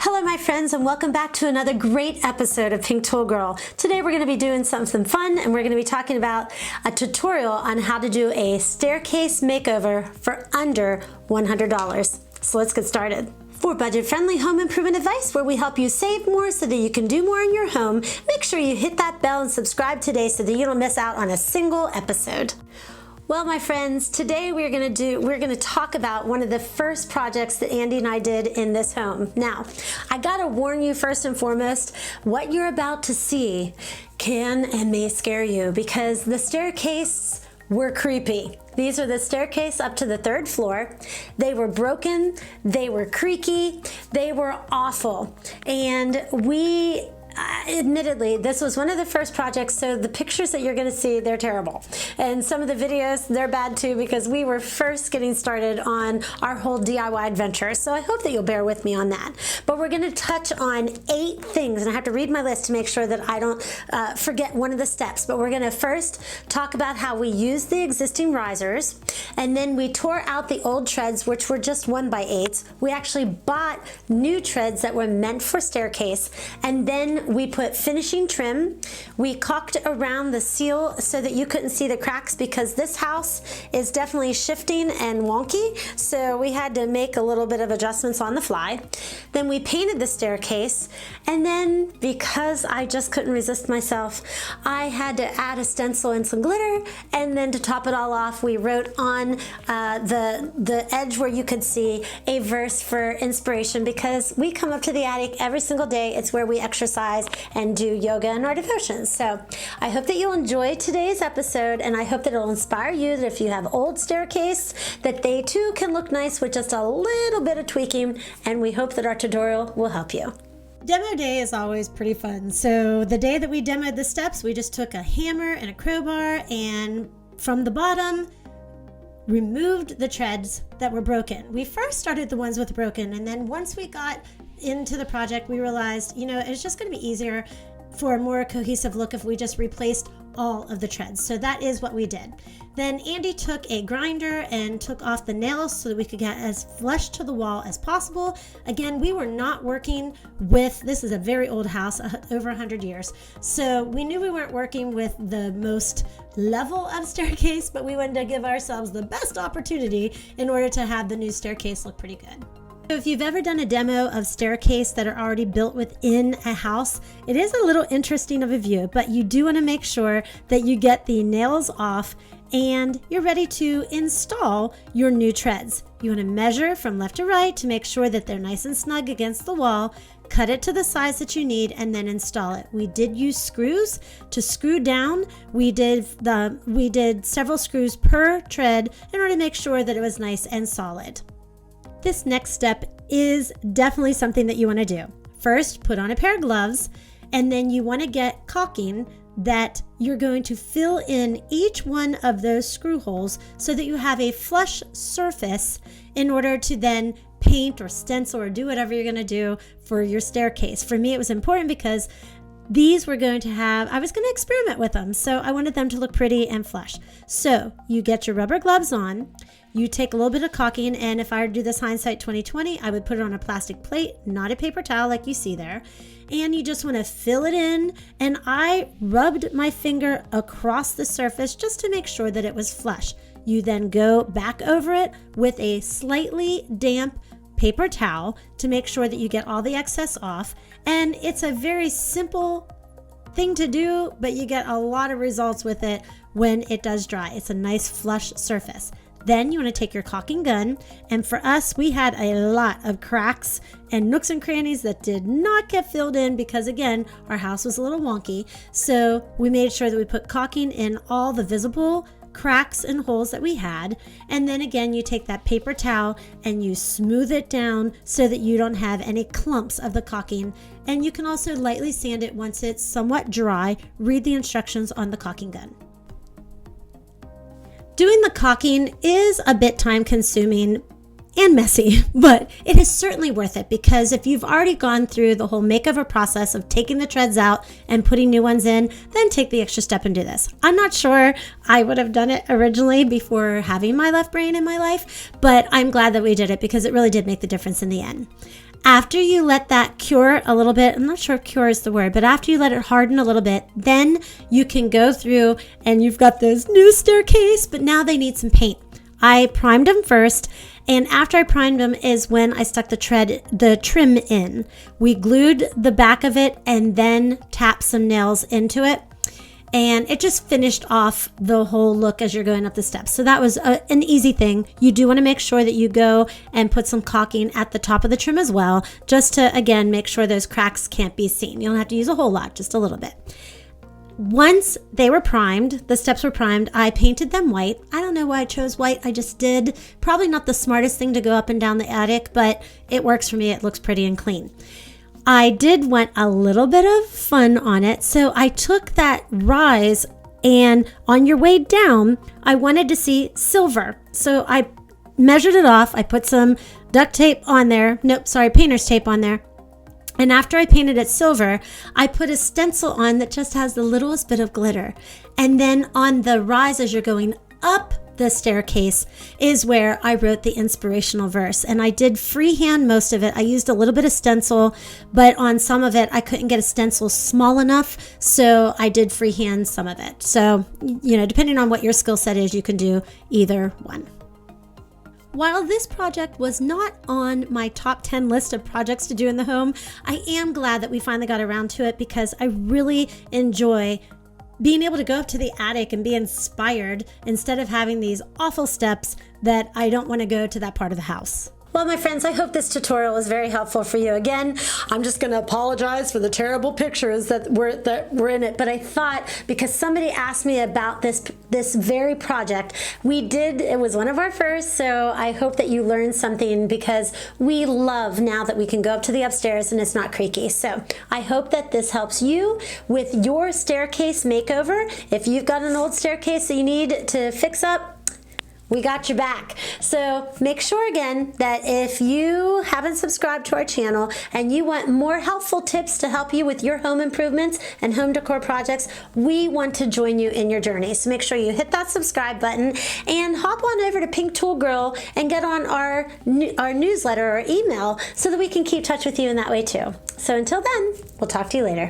Hello my friends, and welcome back to another great episode of PinkToolGirl. Today we're going to be doing something fun, and we're going to be talking about a tutorial on how to do a staircase makeover for under $100. So let's get started. For budget-friendly home improvement advice where we help you save more so that you can do more in your home, make sure you hit that bell and subscribe today so that you don't miss out on a single episode. Well, my friends, today we're going to talk about one of the first projects that Andy and I did in this home. Now, I got to warn you first and foremost, what you're about to see can and may scare you because the staircase were creepy. These are the staircase up to the third floor. They were broken, they were creaky, they were awful. And admittedly, this was one of the first projects, so the pictures that you're going to see, they're terrible. And some of the videos, they're bad too because we were first getting started on our whole DIY adventure. So I hope that you'll bear with me on that. But we're going to touch on 8 things, and I have to read my list to make sure that I don't forget one of the steps. But we're going to first talk about how we used the existing risers, and then we tore out the old treads, which were just 1x8s. We actually bought new treads that were meant for staircase, and then we put finishing trim. We caulked around the seal so that you couldn't see the cracks because this house is definitely shifting and wonky, so we had to make a little bit of adjustments on the fly. Then we painted the staircase, and then because I just couldn't resist myself, I had to add a stencil and some glitter, and then to top it all off, we wrote on the edge where you could see a verse for inspiration because we come up to the attic every single day. It's where we exercise and do yoga and our devotions. So I hope that you'll enjoy today's episode, and I hope that it'll inspire you that if you have old staircase, that they too can look nice with just a little bit of tweaking, and we hope that our tutorial will help you. Demo day is always pretty fun. So the day that we demoed the steps, we just took a hammer and a crowbar and from the bottom removed the treads that were broken. We first started the ones with broken, and then once we got into the project, we realized, it's just going to be easier for a more cohesive look if we just replaced all of the treads. So that is what we did. Then Andy took a grinder and took off the nails so that we could get as flush to the wall as possible. Again, we were not working with, this is a very old house, over 100 years. So we knew we weren't working with the most level of staircase, but we wanted to give ourselves the best opportunity in order to have the new staircase look pretty good. If you've ever done a demo of staircase that are already built within a house, it is a little interesting of a view, but you do want to make sure that you get the nails off and you're ready to install your new treads. You want to measure from left to right to make sure that they're nice and snug against the wall, cut it to the size that you need, and then install it. We did use screws to screw down. We did several screws per tread in order to make sure that it was nice and solid. This next step is definitely something that you want to do. First, put on a pair of gloves, and then you want to get caulking that you're going to fill in each one of those screw holes so that you have a flush surface in order to then paint or stencil or do whatever you're going to do for your staircase. For me, it was important because these were going to have, I was going to experiment with them, so I wanted them to look pretty and flush. So you get your rubber gloves on, you take a little bit of caulking, and if I were to do this hindsight 2020, I would put it on a plastic plate, not a paper towel like you see there, and you just want to fill it in, and I rubbed my finger across the surface just to make sure that it was flush. You then go back over it with a slightly damp paper towel to make sure that you get all the excess off, and it's a very simple thing to do, but you get a lot of results with it when it does dry. It's a nice flush surface. Then you want to take your caulking gun, and for us, we had a lot of cracks and nooks and crannies that did not get filled in because, again, our house was a little wonky. So we made sure that we put caulking in all the visible cracks and holes that we had, and then again, you take that paper towel and you smooth it down so that you don't have any clumps of the caulking, and you can also lightly sand it once it's somewhat dry. Read the instructions on the caulking gun. Doing the caulking is a bit time consuming and messy, but it is certainly worth it because if you've already gone through the whole makeover process of taking the treads out and putting new ones in, then take the extra step and do this. I'm not sure I would have done it originally before having my left brain in my life, but I'm glad that we did it because it really did make the difference in the end. After you let that cure a little bit, I'm not sure if cure is the word, but after you let it harden a little bit, then you can go through and you've got this new staircase, but now they need some paint. I primed them first, and after I primed them is when I stuck the trim in. We glued the back of it and then tapped some nails into it. And it just finished off the whole look as you're going up the steps. So that was an easy thing. You do want to make sure that you go and put some caulking at the top of the trim as well, just to, again, make sure those cracks can't be seen. You don't have to use a whole lot, just a little bit. Once they were primed, the steps were primed, I painted them white. I don't know why I chose white. I just did. Probably not the smartest thing to go up and down the attic, but it works for me. It looks pretty and clean. I did want a little bit of fun on it, so I took that rise, and on your way down, I wanted to see silver. So I measured it off. I put some duct tape on there. Nope, sorry, painter's tape on there. And after I painted it silver, I put a stencil on that just has the littlest bit of glitter. And then on the rise as you're going up the staircase is where I wrote the inspirational verse, and I did freehand most of it. I used a little bit of stencil, but on some of it I couldn't get a stencil small enough, so I did freehand some of it. So, you know, depending on what your skill set is, you can do either one. While this project was not on my top 10 list of projects to do in the home, I am glad that we finally got around to it because I really enjoy being able to go up to the attic and be inspired instead of having these awful steps that I don't want to go to that part of the house. Well, my friends, I hope this tutorial was very helpful for you. Again, I'm just going to apologize for the terrible pictures that were in it, but I thought because somebody asked me about this very project, it was one of our first, so I hope that you learned something because we love now that we can go up to the upstairs and it's not creaky. So I hope that this helps you with your staircase makeover. If you've got an old staircase that you need to fix up, we got your back. So make sure again that if you haven't subscribed to our channel and you want more helpful tips to help you with your home improvements and home decor projects, we want to join you in your journey. So make sure you hit that subscribe button and hop on over to PinkToolGirl and get on our newsletter or email so that we can keep touch with you in that way too. So until then, we'll talk to you later.